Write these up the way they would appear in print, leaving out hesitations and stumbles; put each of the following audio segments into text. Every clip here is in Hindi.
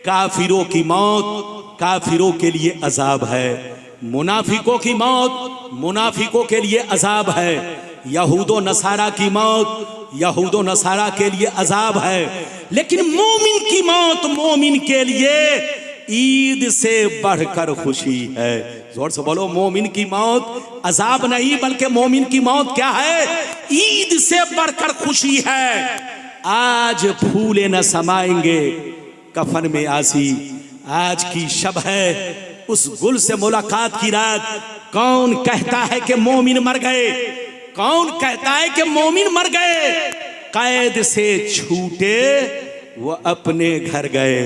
काफिरों की मौत काफिरों के लिए अजाब है, मुनाफिकों की मौत मुनाफिकों के लिए अजाब है, यहूदो नसारा की मौत यहूदो नसारा के लिए अजाब है, लेकिन मोमिन की मौत मोमिन के लिए ईद से बढ़कर खुशी है। जोर से बोलो, मोमिन की मौत अजाब नहीं बल्कि मोमिन की मौत क्या है? ईद से बढ़कर खुशी है। आज फूले न समाएंगे कफन में आसी, आज की शब है उस गुल से मुलाकात की रात। कौन कहता है कि मोमिन मर गए? कौन कहता है कि मोमिन मर गए? कैद से छूटे वो अपने घर गए।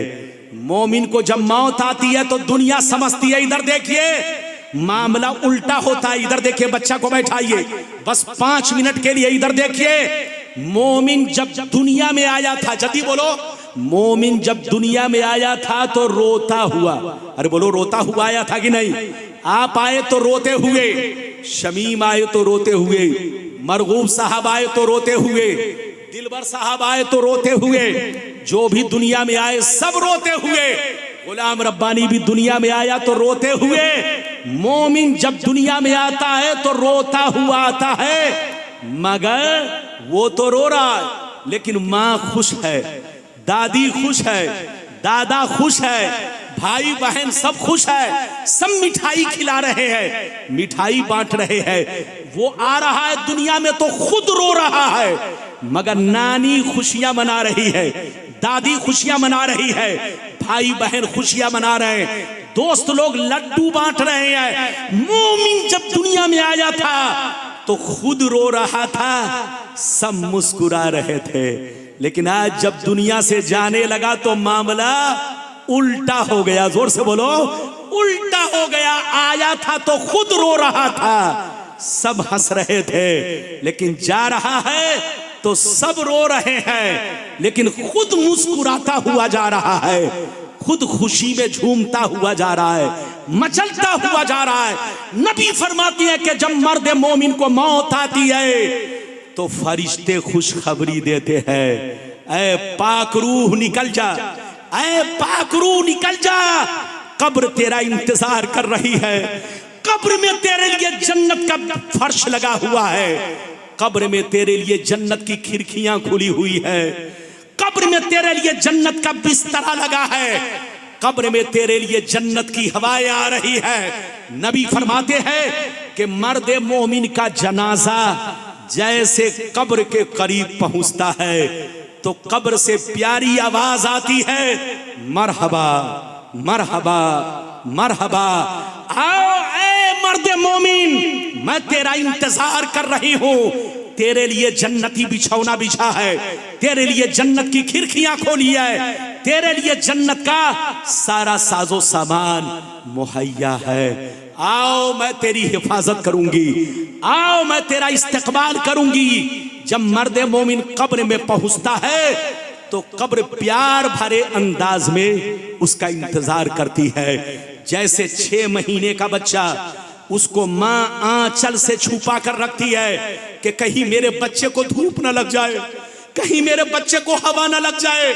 मोमिन को जब मौत आती है तो दुनिया समझती है, इधर देखिए मामला उल्टा होता है। इधर देखिए, बच्चा को बैठाइए बस 5 मिनट के लिए, इधर देखिए। मोमिन जब दुनिया में आया था, जल्दी बोलो, मोमिन जब दुनिया में आया था तो रोता हुआ, अरे बोलो रोता हुआ आया था कि नहीं? आप आए तो रोते हुए, शमीम आए तो रोते हुए, मरगूब साहब आए तो रोते हुए, दिलबर साहब आए तो रोते हुए, जो भी दुनिया में आए सब रोते हुए। गुलाम रब्बानी भी दुनिया में आया तो रोते हुए। मोमिन जब दुनिया में आता है तो रोता हुआ आता है, मगर वो तो रो रहा है, लेकिन माँ खुश है, दादी खुश है, दादा खुश है, भाई बहन सब खुश है, सब मिठाई खिला रहे हैं, मिठाई बांट रहे हैं। वो आ रहा है दुनिया में तो खुद रो रहा है, मगर नानी खुशियां मना रही है, दादी खुशियां मना रही है, भाई बहन खुशियां मना रहे हैं, दोस्त लोग लड्डू बांट रहे हैं। मोमिन जब दुनिया में आया था तो खुद रो रहा था, सब मुस्कुरा रहे थे। लेकिन आज जब दुनिया से जाने लगा तो मामला उल्टा हो गया। जोर से बोलो, उल्टा हो गया। आया था तो खुद रो रहा था, सब हंस रहे थे, लेकिन जा रहा है तो सब रो रहे हैं, लेकिन खुद मुस्कुराता हुआ जा रहा है, खुद खुशी में झूमता हुआ जा रहा है, मचलता हुआ जा रहा है। नबी फरमाती है कि जब मर्द मोमिन को मौत आती है तो फरिश्ते खुशखबरी देते हैं, ऐ पाक रूह निकल जा, ऐ पाक रूह निकल जा, कब्र तेरा इंतजार कर रही है, कब्र में तेरे लिए जन्नत का फर्श लगा हुआ है, कब्र में तेरे लिए जन्नत की खिड़कियां खुली हुई है, कब्र में तेरे लिए जन्नत का बिस्तरा लगा है, कब्र में तेरे लिए जन्नत की हवाएं आ रही है। नबी फरमाते हैं कि मर्द मोमिन का जनाजा जैसे कब्र के करीब पहुंचता है तो कब्र से प्यारी आवाज आती है, मरहबा मरहबा मरहबा, आओ ऐ मर्द मोमिन, मैं तेरा इंतजार कर रही हूं, तेरे लिए जन्नती बिछौना बिछा है, तेरे लिए जन्नत की खिड़कियां खोली है, तेरे लिए जन्नत का सारा साजो सामान मुहैया है। आओ मैं तेरी हिफाजत करूंगी, आओ मैं तेरा इस्तकबाल करूंगी। जब मर्द मोमिन कब्र में पहुंचता है तो कब्र प्यार भरे अंदाज में उसका इंतजार करती है। जैसे 6 महीने का बच्चा, उसको माँ आंचल से छुपा कर रखती है कि कहीं मेरे बच्चे को धूप न लग जाए, कहीं मेरे बच्चे को हवा न लग जाए,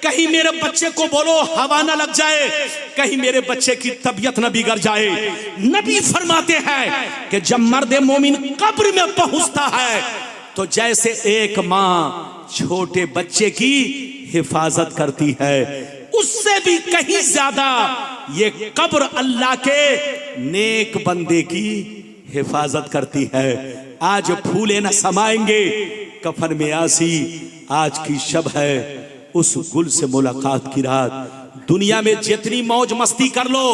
कहीं मेरे बच्चे को बोलो हवा न लग जाए, कहीं मेरे बच्चे की तबीयत न बिगड़ जाए। नबी फरमाते हैं कि जब मर्द मोमिन कब्र में पहुंचता है तो जैसे एक माँ छोटे बच्चे की हिफाजत करती है, उससे भी कहीं ज्यादा ये कब्र अल्लाह के नेक बंदे की हिफाजत करती है। आज फूले न समाएंगे कफन में आसी, आज की शब है उस गुल से मुलाकात की रात। दुनिया में जितनी मौज मस्ती कर लो,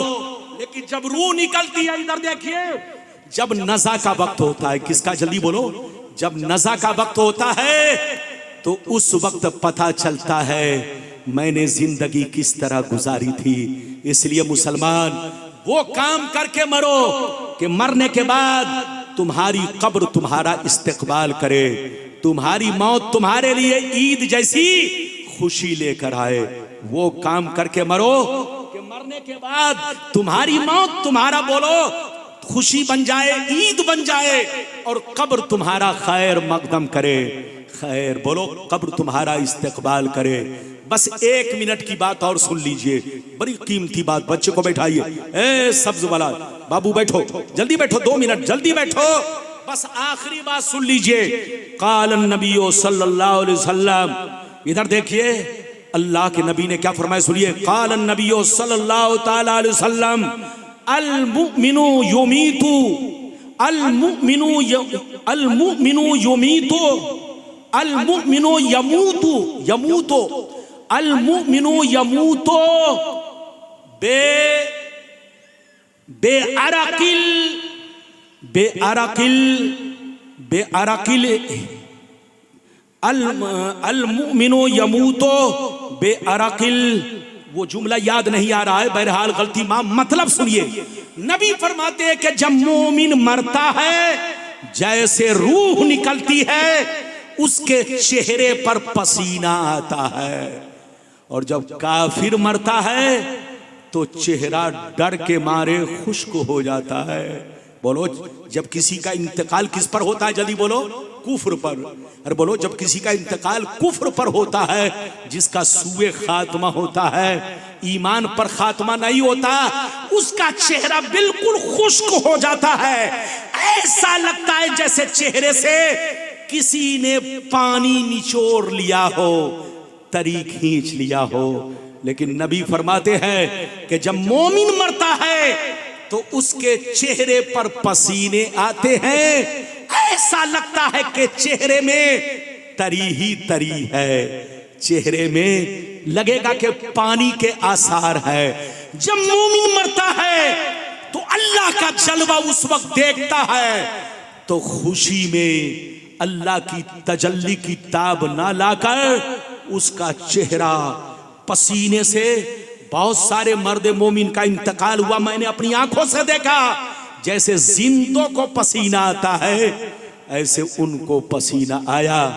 लेकिन जब रूह निकलती है, इधर देखिए, जब नज़ा का वक्त होता है, किसका, जल्दी बोलो, जब नज़ा का वक्त होता है तो उस वक्त पता चलता है मैंने जिंदगी किस तरह गुजारी थी। इसलिए मुसलमान वो काम करके मरो कि मरने के बाद तुम्हारी कब्र तुम्हारा इस्तकबाल करे, तुम्हारी मौत तुम्हारे लिए ईद जैसी खुशी लेकर आए। वो काम करके मरो कि मरने के बाद तुम्हारी मौत तुम्हारा बोलो खुशी बन जाए, ईद बन जाए, और कब्र तुम्हारा खैर मकदम करे, खैर बोलो कब्र तुम्हारा इस्तकबाल करे। बस 1 मिनट की बात और सुन लीजिए, बड़ी कीमती बात। बच्चे को बैठाइए, ए सब्ज वाला बाबू बैठो, जल्दी बैठो, 2 मिनट जल्दी बैठो, बस आखिरी बात सुन लीजिए। काल नबी सल्लल्लाहु अलैहि वसल्लम, इधर देखिए अल्लाह के नबी ने क्या फरमाया, सुनिए। काल नबी सल्लल्लाहु ताला अलैहि वसल्लम अल मुमिनु युमीतु अल मुमिनु युमीतु अल मुमिनु यमूतु यमूतु अल मुमिनु यमूतु बेअरकिल बेअरकिल बेअरकिल अल मुमिनु यमूतु बेअरकिल। वो जुमला याद नहीं आ रहा है, बहरहाल गलती मां, मतलब सुनिए। नबी फरमाते हैं कि जब मोमिन मरता है जैसे रूह निकलती है उसके चेहरे पर पसीना आता है, और जब काफिर मरता है तो चेहरा डर के मारे खुश्क हो जाता है। बोलो, जब किसी का इंतकाल किस पर होता है, जल्दी बोलो, कुफ्र पर। अरे बोलो, जब किसी का इंतकाल कुफ्र पर होता है, जिसका सूए खात्मा होता है, ईमान पर खात्मा नहीं होता, उसका चेहरा बिल्कुल खुश्क हो जाता है। ऐसा लगता है जैसे चेहरे से किसी ने पानी निचोड़ लिया हो, तरी खींच लिया हो। लेकिन नबी फरमाते हैं कि जब मोमिन मरता है तो उसके चेहरे पर पसीने आते हैं, ऐसा लगता है कि चेहरे में तरी ही तरी है, चेहरे में लगेगा कि पानी के आसार है। जब मोमिन मरता है तो अल्लाह का जलवा उस वक्त देखता है तो खुशी में अल्लाह की तजल्ली की ताब ना लाकर उसका चेहरा पसीने से, बहुत सारे मर्द मोमिन का इंतकाल हुआ, मैंने अपनी आंखों से देखा, जैसे जिंदों को पसीना आता है ऐसे उनको पसीना आया।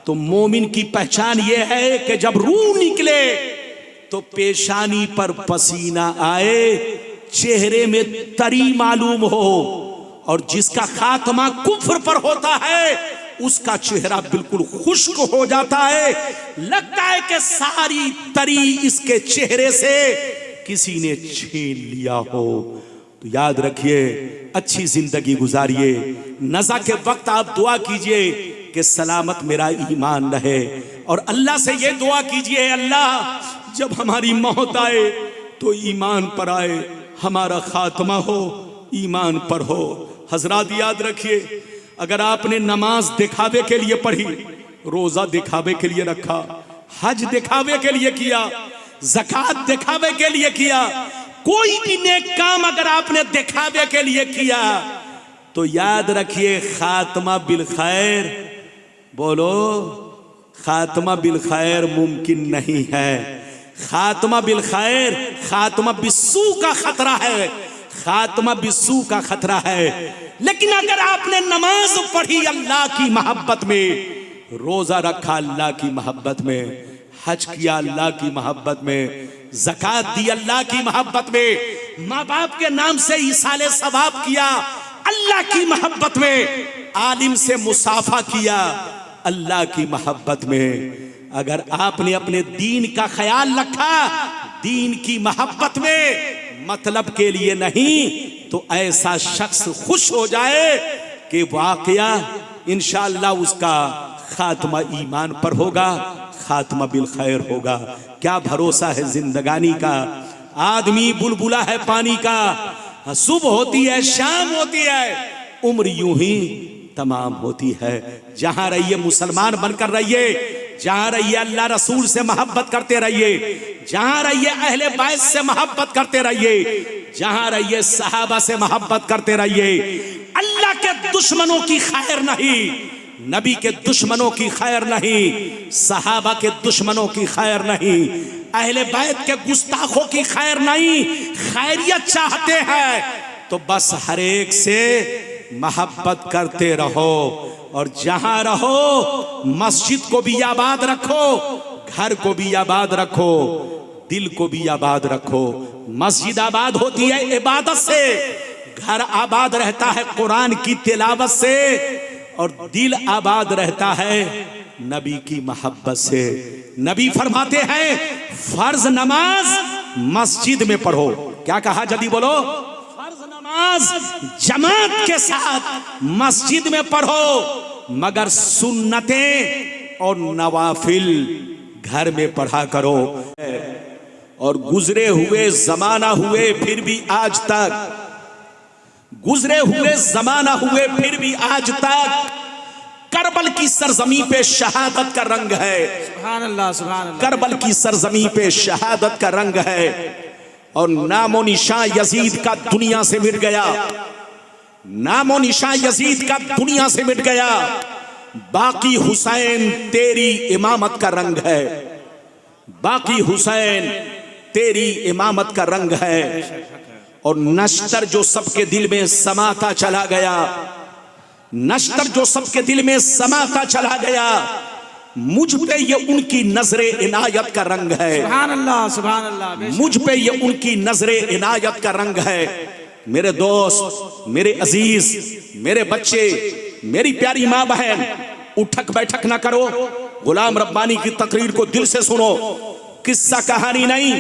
तो मोमिन की पहचान यह है कि जब रूह निकले तो पेशानी पर पसीना आए, चेहरे में तरी मालूम हो, और जिसका खात्मा कुफ्र पर होता है उसका चेहरा बिल्कुल खुश्क हो जाता है, लगता है कि सारी तरी इसके चेहरे से किसी ने छीन लिया हो। तो याद रखिए, अच्छी जिंदगी गुजारिए। नज़ा के वक्त आप दुआ कीजिए कि सलामत मेरा ईमान रहे, और अल्लाह से ये दुआ कीजिए, अल्लाह जब हमारी मौत आए तो ईमान पर आए, हमारा खात्मा हो ईमान पर हो। हजरात याद रखिए, अगर आपने नमाज दिखावे के लिए पढ़ी, रोजा दिखावे के लिए रखा, हज दिखावे के लिए किया, ज़कात दिखावे के लिए किया, कोई भी नेक काम अगर आपने दिखावे के लिए किया, तो याद रखिए खात्मा बिल खैर, बोलो, खात्मा बिल खैर मुमकिन नहीं है। खात्मा बिल खैर, खात्मा बिस्सू का खतरा है, खात्मा बिस्सू का खतरा है। लेकिन अगर आपने नमाज पढ़ी अल्लाह की मोहब्बत में, रोजा रखा अल्लाह की मोहब्बत में, हज किया अल्लाह की मोहब्बत में, ज़कात दी अल्लाह की मोहब्बत में, माँ बाप के नाम से इसाले सवाब किया अल्लाह की मोहब्बत में, आलिम से मुसाफा किया अल्लाह की मोहब्बत में, अगर आपने अपने दीन का ख्याल रखा दीन की मोहब्बत में, मतलब के लिए नहीं, तो ऐसा शख्स खुश हो जाए कि वाकया इंशाअल्लाह उसका खात्मा ईमान पर होगा, खात्मा बिल खैर होगा। क्या भरोसा है जिंदगानी का। आदमी बुलबुला है पानी का, सुबह होती है शाम होती है, उम्र यूं ही तमाम होती है। जहां रहिए मुसलमान बनकर रहिए, जहां रहिए अल्लाह रसूल से मोहब्बत करते रहिए, जहां रहिए अहले बैत से मोहब्बत करते रहिए, जहां रहिए सहाबा से मोहब्बत करते रहिए। अल्लाह के दुश्मनों की खैर नहीं, नबी के दुश्मनों की खैर नहीं, सहाबा के दुश्मनों की खैर नहीं, अहले बैत के गुस्ताखों की खैर नहीं। खैरियत चाहते हैं तो बस हर एक से मोहब्बत करते रहो, और जहां रहो मस्जिद को भी आबाद रखो, घर को भी आबाद रखो, दिल को भी आबाद रखो। मस्जिद आबाद होती है इबादत से, घर आबाद रहता है कुरान की तिलावत से, और दिल आबाद रहता है नबी की मोहब्बत से। नबी फरमाते हैं फर्ज नमाज मस्जिद में पढ़ो। क्या कहा जल्दी बोलो? फर्ज नमाज जमात के साथ मस्जिद में पढ़ो, मगर सुन्नतें और नवाफिल घर में पढ़ा करो। और गुजरे हुए जमाना हुए फिर भी आज तक, गुजरे हुए जमाना हुए फिर भी आज तक करबल की सरजमी पे शहादत का रंग है। सुभान अल्लाह, सुभान अल्लाह। करबल की सरजमी पे शहादत का रंग है और नामो निशां यजीद का दुनिया से मिट गया। नामो निशां यजीद का दुनिया से मिट गया। बाकी हुसैन तेरी इमामत का रंग है। बाकी हुसैन तेरी इमामत का रंग है। और नश्तर जो सबके दिल में समाता चला गया, नश्तर जो सबके दिल में समाता चला गया, मुझ पे ये उनकी नजरे इनायत का रंग है। सुभान अल्लाह, सुभान अल्लाह। मुझ पे ये उनकी नजरे इनायत का रंग है। मेरे दोस्त, मेरे अजीज, मेरे बच्चे, मेरी प्यारी माँ बहन, उठक बैठक ना करो। गुलाम रब्बानी की तकरीर को दिल से सुनो। किस्सा कहानी नहीं,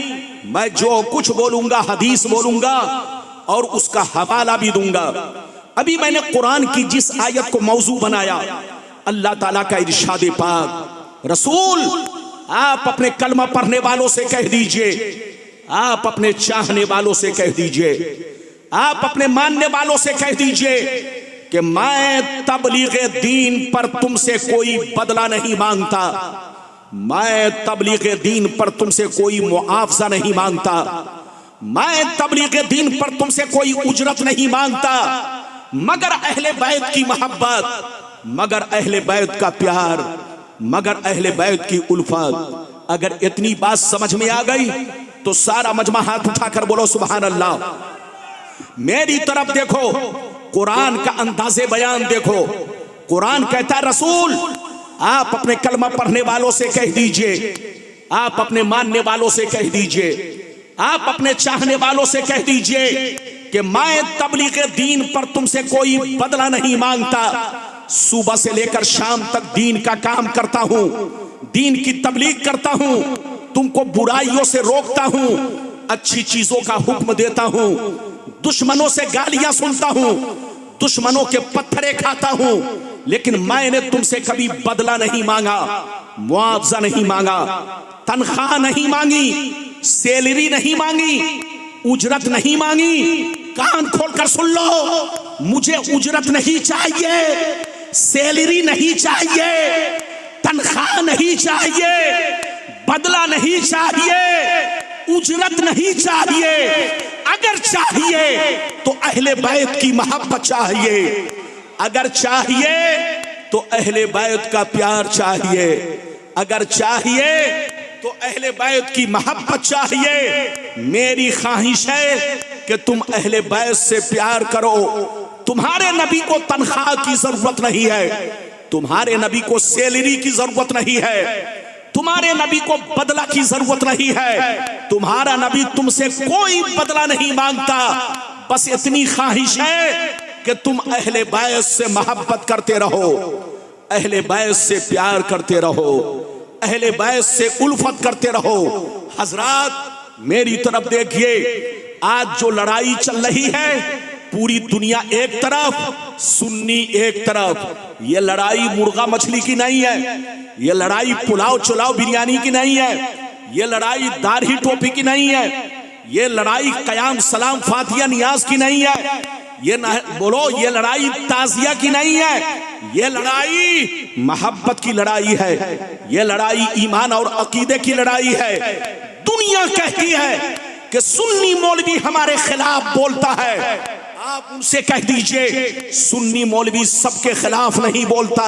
मैं जो कुछ बोलूंगा हदीस बोलूंगा और उसका हवाला भी दूंगा। अभी मैंने कुरान की जिस आयत को मौजू बनाया, अल्लाह ताला का इरशाद पाक, रसूल आप अपने कलमा पढ़ने वालों से कह दीजिए, आप अपने चाहने वालों से कह दीजिए, आप अपने मानने वालों से कह दीजिए कि मैं तबलीग दीन पर तुमसे कोई बदला नहीं मांगता, मैं तबलीग दीन पर तुमसे कोई मुआवजा नहीं मांगता, मैं तबलीग दीन पर तुमसे कोई उजरत नहीं मांगता, मगर अहले बैत की मोहब्बत, मगर अहले बैत का प्यार, मगर अहले बैत की उल्फत। अगर इतनी बात समझ में आ गई तो सारा मजमा हाथ उठाकर बोलो सुभान अल्लाह। मेरी तरफ देखो, कुरान का अंदाज़े बयान देखो। कुरान कहता है रसूल आप अपने कलमा पढ़ने वालों से कह दीजिए, आप अपने मानने वालों से कह दीजिए, आप अपने चाहने वालों से कह दीजिए कि मैं तबलीग दीन पर तुमसे कोई बदला नहीं मांगता। सुबह से लेकर शाम तक दीन का काम करता हूं, दीन की तबलीग करता हूं, तुमको बुराइयों से रोकता हूं, अच्छी चीजों का हुक्म देता हूं, दुश्मनों से गालियां सुनता हूं, दुश्मनों के पत्थरे खाता हूं, लेकिन मैंने तुमसे कभी बदला नहीं मांगा, मुआवजा नहीं मांगा, तनख्वाह नहीं मांगी, सैलरी नहीं मांगी, उजरत नहीं मांगी। कान खोलकर सुन लो, मुझे उजरत नहीं चाहिए, सैलरी नहीं चाहिए, तनख्वाह नहीं चाहिए, बदला नहीं चाहिए, उजरत नहीं चाहिए। अगर चाहिए तो अहले बैत की मोहब्बत चाहिए, अगर चाहिए तो अहले बैत का प्यार चाहिए, अगर चाहिए तो अहले बैत की मोहब्बत चाहिए। मेरी ख्वाहिश है कि तुम अहले बैत से प्यार करो। तुम्हारे नबी को तनख्वाह की जरूरत नहीं है, तुम्हारे नबी को सैलरी की जरूरत नहीं है, तुम्हारे नबी को बदला की जरूरत नहीं है। तुम्हारा नबी तुमसे कोई बदला नहीं मांगता, बस इतनी ख्वाहिश है कि तुम अहले बैत से मोहब्बत करते रहो, अहले बैत से प्यार करते रहो, अहले बैत से उल्फत करते रहो। हजरात मेरी तरफ देखिए, आज जो लड़ाई चल रही है, पूरी दुनिया एक तरफ, सुन्नी एक तरफ। ये लड़ाई मुर्गा मछली की नहीं है, ये लड़ाई पुलाव चुलाव बिरयानी की नहीं है, ये लड़ाई दाढ़ी टोपी की नहीं है, ये लड़ाई कयाम सलाम फातिया नियाज की नहीं है, ये बोलो ये लड़ाई ताजिया की नहीं है, ये लड़ाई मोहब्बत की लड़ाई है, ये लड़ाई ईमान और अकीदे की लड़ाई है। दुनिया कहती है कि सुन्नी मौलवी हमारे खिलाफ बोलता है, आप उनसे कह दीजिए सुन्नी मौलवी सबके खिलाफ नहीं बोलता,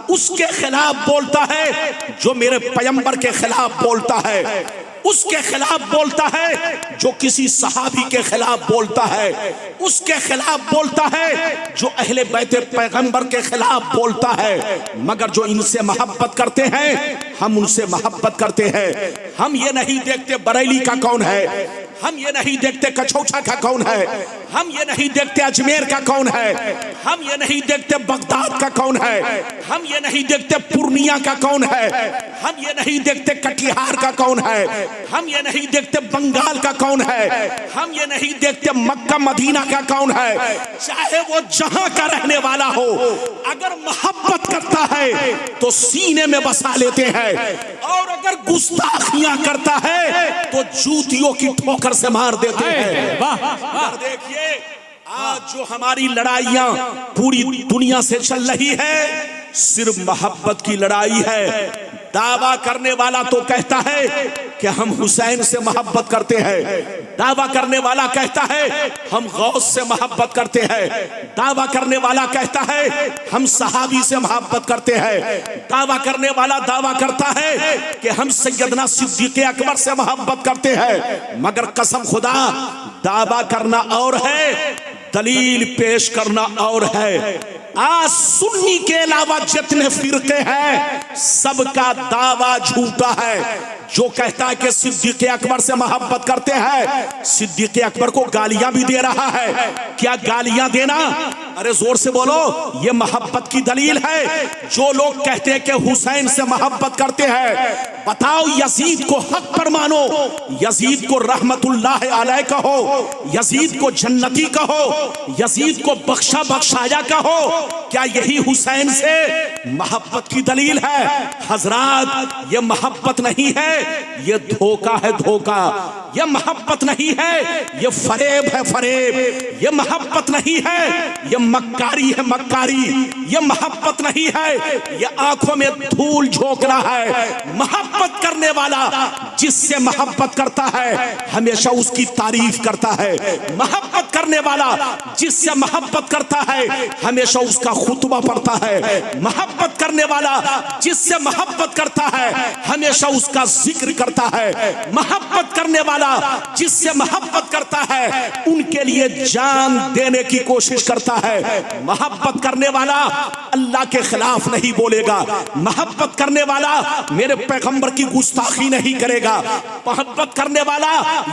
उसके खिलाफ बोलता है जो मेरे पैगंबर के खिलाफ बोलता है, उसके खिलाफ बोलता है जो किसी सहाबी के खिलाफ बोलता है, उसके खिलाफ बोलता है जो अहले बैत पैगंबर के खिलाफ बोलता है। मगर जो इनसे मोहब्बत करते हैं हम उनसे मोहब्बत करते हैं। हम ये नहीं देखते बरेली का कौन है, हम ये नहीं देखते कछौछा का कौन है, हम ये नहीं देखते अजमेर का कौन है, हम ये नहीं देखते बगदाद का कौन है, हम ये नहीं देखते पूर्णिया का कौन है, हम ये नहीं देखते कटिहार का कौन है, हम ये नहीं देखते बंगाल का कौन है, हम ये नहीं देखते मक्का मदीना का कौन है। चाहे वो जहां का रहने वाला हो, अगर मोहब्बत करता है तो सीने में बसा लेते हैं, और अगर गुस्ताखियां करता है तो जूतियों की ठोकर से मार देते हैं। देखिए आज जो हमारी लड़ाइयां पूरी दुनिया से चल रही है, सिर्फ मोहब्बत की लड़ाई है। दावा करने वाला तो कहता है कि हम हुसैन से मोहब्बत करते हैं, दावा करने वाला कहता है हम गौस से मोहब्बत करते हैं, दावा करने वाला कहता है हम सहाबी से मोहब्बत करते हैं, दावा करने वाला दावा करता है कि हम सैयदना सिद्दीक़ अकबर से मोहब्बत करते हैं। मगर कसम खुदा, दावा करना और है, दलील पेश करना और है। आज सुन्नी के अलावा जितने फिरके हैं सबका दावा झूठा है। जो कहता है कि सिद्दीक़ अकबर से मोहब्बत करते हैं, सिद्दीक़ अकबर को गालियां भी दे रहा है। क्या गालियां देना? अरे जोर से बोलो, ये मोहब्बत की दलील है। जो लोग कहते हैं कि हुसैन से मोहब्बत करते हैं, बताओ यजीद को हक पर मानो, यजीद को रहमतुल्लाह अलैह कहो, यजीद को जन्नती कहो, यजीद को बख्शा बख्शाया कहो, क्या यही हुसैन से मोहब्बत की दलील है? हजरात, ये मोहब्बत नहीं है, ये धोखा है, धोखा। ये मोहब्बत नहीं है, ये फरेब है, फरेब। ये मोहब्बत नहीं है, ये मक्कारी है, मक्कारी। ये मोहब्बत नहीं है, ये आंखों में धूल झोंक रहा है। मोहब्बत करने वाला जिससे मोहब्बत करता है हमेशा उसकी तारीफ करता है। मोहब्बत करने वाला जिससे मोहब्बत करता है हमेशा उसका खुतबा पढ़ता है। मोहब्बत करने वाला जिससे मोहब्बत करता है हमेशा उसका जिक्र करता है। मोहब्बत करने वाला जिससे मोहब्बत करता है उनके लिए जान देने की कोशिश करता है। मोहब्बत करने वाला अल्लाह के खिलाफ नहीं बोलेगा। मोहब्बत करने वाला मेरे पैगंबर की गुस्ताखी नहीं करेगा। मोहब्बत करने वाला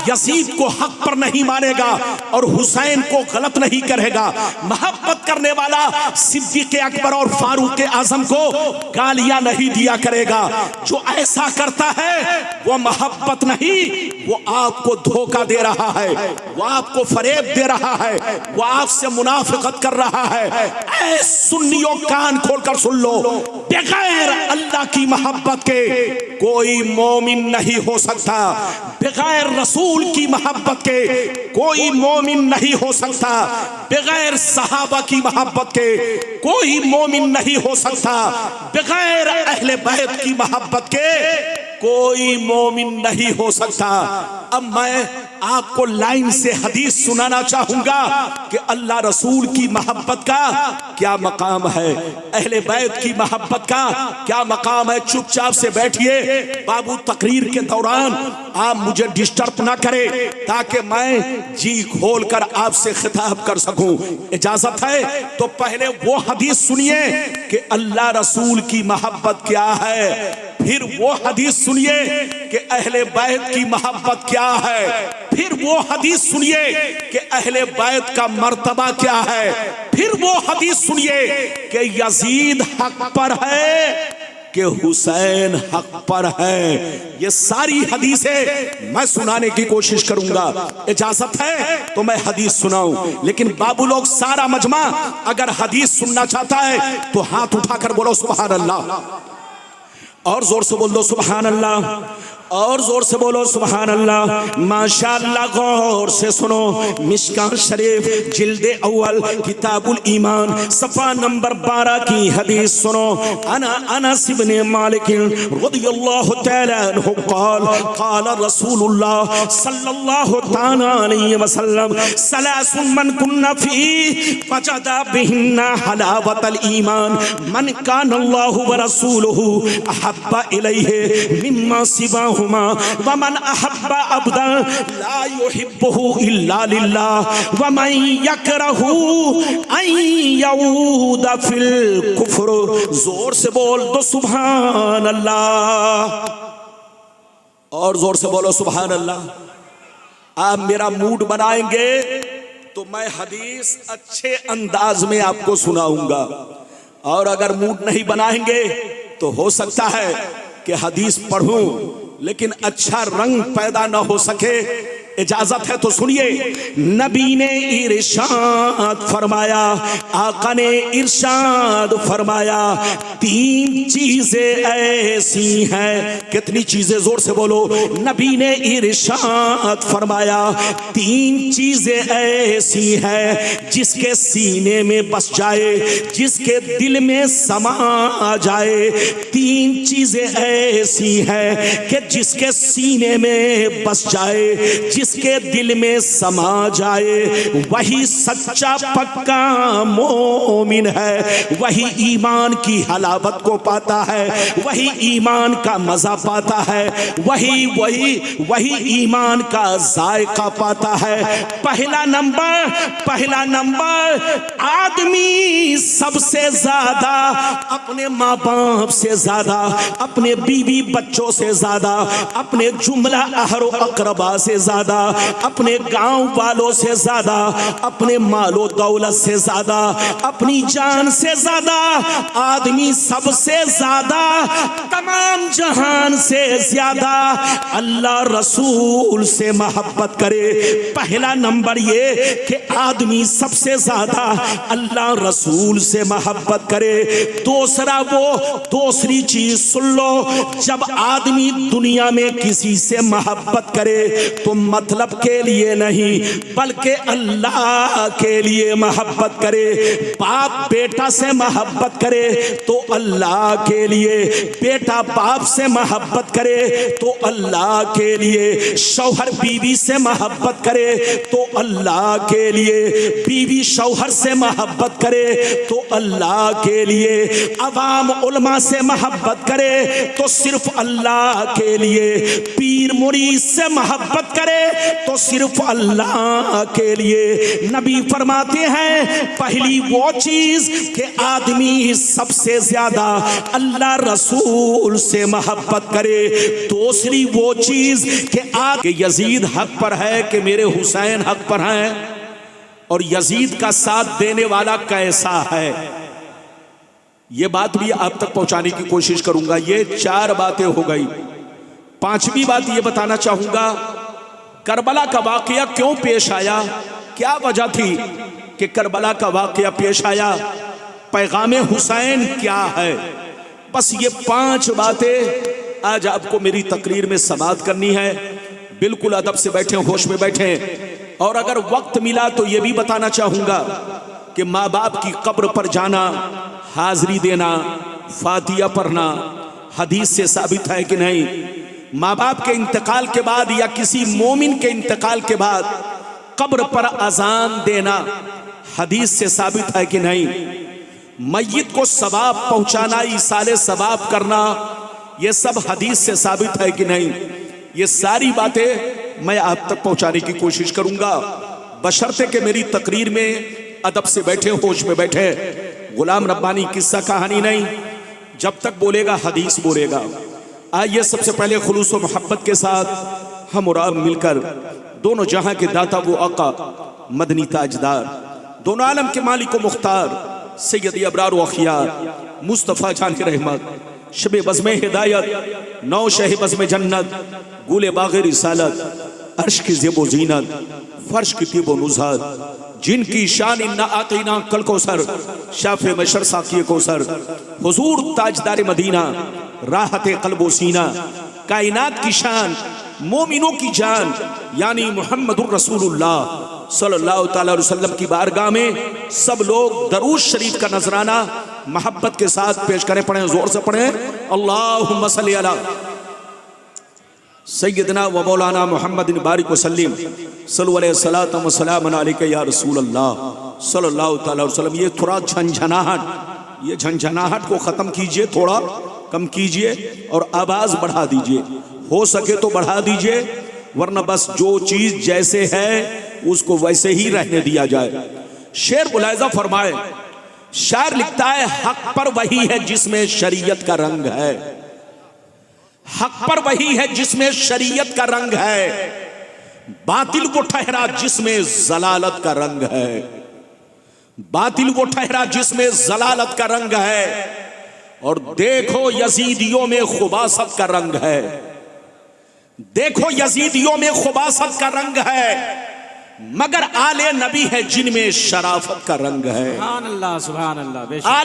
यजीद को हक पर नहीं मानेगा और हुसैन को गलत नहीं करेगा। मोहब्बत करने वाला सिद्दीक़ अकबर और फारूक आजम को गालियां नहीं दिया करेगा। जो ऐसा करता है वो मोहब्बत नहीं, वो आपको धोखा दे रहा है, वो आपको फरेब दे रहा है, वो आपसे मुनाफिकत कर रहा है। ऐ सुन्नियों, कान खोलकर सुन लो, बगैर अल्लाह की मोहब्बत के कोई मोमिन नहीं हो सकता। बगैर रसूल की मोहब्बत के कोई मोमिन नहीं हो सकता। बगैर सहाबा की मोहब्बत के कोई मोमिन नहीं हो सकता। बगैर अहले बैत की मोहब्बत के कोई मोमिन नहीं हो सकता। अब मैं आपको लाइन से हदीस सुनाना चाहूंगा कि अल्लाह रसूल की मोहब्बत का क्या मकाम है, अहले बैत की मोहब्बत का क्या मकाम है। चुपचाप से बैठिए, बाबू तकरीर के दौरान आप मुझे डिस्टर्ब ना करें ताकि मैं जी खोल कर आपसे खिताब कर सकूं। इजाजत है तो पहले वो हदीस सुनिए कि अल्लाह रसूल की मोहब्बत क्या है, फिर वो हदीस सुनिए कि अहले बैत की मोहब्बत क्या है, फिर वो हदीस सुनिए कि अहले बैत का मर्तबा क्या है, फिर वो हदीस सुनिए कि यजीद हक पर है कि हुसैन हक पर है। ये सारी हदीसें मैं सुनाने की कोशिश करूंगा। इजाजत है तो मैं हदीस सुनाऊं, लेकिन बाबू लोग सारा मजमा अगर हदीस सुनना चाहता है तो हाथ उठाकर बोलो सुभान अल्लाह, और जोर से बोल दो सुभान अल्लाह, और जोर से बोलो सुभान अल्लाह। माशाअल्लाह, गौर से सुनो। मिशकात शरीफ जिल्दे अव्वल किताबुल ईमान सफ़ा नंबर 12 की हदीस सुनो। अनस इब्न मालिक रज़ियल्लाहु तआला अन्हु क़ाल क़ाल रसूलुल्लाह सल्लल्लाहु तआला अलैहि वसल्लम सलासुन मन कुन्ना फी वजदा बिहिन्ना हलावतल ईमान मन कान अल्लाहु व रसूलुहु अहब्बा इलैहि मिम्मा सिवाहु वमन अहब्बा अब्दन ला युहिब्बुहु इल्ला लिल्लाह वमन यकरहु अन यऊद फिल कुफ्र। जोर से बोल दो सुभान अल्लाह, और जोर से बोलो सुभान अल्लाह। आप मेरा मूड बनाएंगे तो मैं हदीस अच्छे अंदाज में आपको सुनाऊंगा, और अगर मूड नहीं बनाएंगे तो हो सकता है कि हदीस पढ़ूं लेकिन अच्छा रंग पैदा ना हो सके। इजाजत है तो सुनिए। नबी ने इरशाद फरमाया, आका ने इरशाद फरमाया, तीन चीजें ऐसी हैं। कितनी चीजें? जोर से बोलो। नबी ने इरशाद फरमाया, तीन चीजें ऐसी हैं जिसके सीने में बस जाए, जिसके दिल में समा जाए। तीन चीजें ऐसी हैं कि जिसके सीने में बस जाए, जिसके दिल में समा जाए, वही सच्चा पक्का मोमिन है। वही ईमान की हलावत को पाता है, वही ईमान का मजा पाता है, वही ईमान का जायका पाता है। पहला नंबर आदमी सबसे ज्यादा अपने माँ बाप से ज्यादा, अपने बीवी बच्चों से ज्यादा, अपने जुमला अहरो अकरबा से ज्यादा, अपने गांव वालों से ज्यादा, अपने मालो दौलत से ज्यादा, अपनी जान से ज्यादा, आदमी सबसे ज्यादा, तमाम जहान से ज्यादा अल्लाह रसूल से मोहब्बत करे। पहला नंबर ये कि आदमी सबसे ज्यादा अल्लाह रसूल से मोहब्बत करे। दूसरी चीज सुन लो, जब आदमी दुनिया में किसी से मोहब्बत करे तो मतलब के लिए नहीं बल्कि अल्लाह के लिए मोहब्बत करे। बाप बेटा से मोहब्बत करे तो अल्लाह के लिए, बेटा बाप से मोहब्बत करे तो अल्लाह के लिए, शौहर बीवी से मोहब्बत करे तो अल्लाह के लिए, बीवी शौहर से मोहब्बत करे तो अल्लाह के लिए, अवाम उलमा से मोहब्बत करे तो सिर्फ अल्लाह के लिए, पीर मुरीद से मोहब्बत करे तो सिर्फ अल्लाह के लिए। नबी फरमाते हैं, पहली वो चीज कि आदमी सबसे ज्यादा अल्लाह रसूल से मोहब्बत करे। दूसरी वो चीज कि यजीद हक पर है कि मेरे हुसैन हक पर हैं, और यजीद का साथ देने वाला कैसा है, ये बात भी आप तक पहुंचाने की कोशिश करूंगा। ये 4 बातें हो गई। 5वीं बात ये बताना चाहूंगा, करबला का वाकया क्यों पेश आया, क्या वजह थी कि करबला का वाकया पेश आया, पैगाम हुसैन क्या है। बस ये 5 बातें आज आपको मेरी तकरीर में समाअत करनी है। बिल्कुल अदब से बैठे, होश में बैठे, और अगर वक्त मिला तो ये भी बताना चाहूंगा कि माँ बाप की कब्र पर जाना, हाजिरी देना, फातिया पढ़ना हदीस से साबित है कि नहीं। माँ बाप के इंतकाल के बाद या किसी मोमिन के इंतकाल के बाद कब्र पर अजान देना हदीस से साबित है कि नहीं। मय्यत को सवाब पहुंचाना, ईसाले सवाब करना, ये सब हदीस से साबित है कि नहीं। ये सारी बातें मैं आप तक पहुंचाने की कोशिश करूंगा, बशर्ते कि मेरी तकरीर में अदब से बैठे, होश में बैठे। गुलाम रब्बानी किस्सा कहानी नहीं, जब तक बोलेगा हदीस बोलेगा। आइए सबसे पहले खुलूस व मोहब्बत के साथ हम और आप मिलकर दोनों जहां के दाता वो आका मदनी ताजदार, दोनों आलम के मालिक व मुख्तार सैयद अबरार व अखियार मुस्तफ़ा जान के रहमत, शबे बज़्म हिदायत, नौ शह बज़्म जन्नत, गुले बाग़ रिसालत, अर्श की ज़ेबो ज़ीनत, फर्श की तीबो नुज़हत, जिनकी शान इन्ना आतीना कल कौसर, शाफ़े मशर साक़ी कौसर, हुज़ूर ताजदार मदीना, राहते क़ल्ब व सीना, कायनात की शान, मोमिनों की जान, यानी मुहम्मदुर रसूलुल्लाह सल्लल्लाहु तआला अलैहि वसल्लम की बारगाह में सब लोग दरूद शरीफ का नजराना मोहब्बत के साथ पेश करें। पढ़ें, जोर से पढ़ें, अल्लाहुम्मा सल्ली अला सय्यदना व मौलाना मुहम्मदिन बारिक वसल्लिम सल्लल्लाहु अलैहि सलातम व सलामन अलैका या रसूल अल्लाह सल्लल्लाहु तआला अलैहि वसल्लम। ये थोड़ा झंझनाहट, ये झंझनाहट को ख़त्म कीजिए, थोड़ा कम कीजिए और आवाज़ बढ़ा दीजिए, हो सके तो बढ़ा दीजिए, वरना बस जो चीज़ जैसे है उसको वैसे ही रहने दिया जाए। शेर मुलाहिज़ा फरमाए, शायर लिखता है, हक पर वही है जिसमें शरीयत का रंग है, हक पर वही है जिसमें शरीयत का रंग है, बातिल वो ठहरा जिसमें जलालत का रंग है, बातिल वो ठहरा जिसमें जलालत का रंग है। और देखो यजीदियों में खुबासत का रंग है, देखो यजीदियों में खुबासत का रंग है, मगर आले नबी है जिनमें शराफत का रंग है। सुभान अल्लाह, सुभान अल्लाह।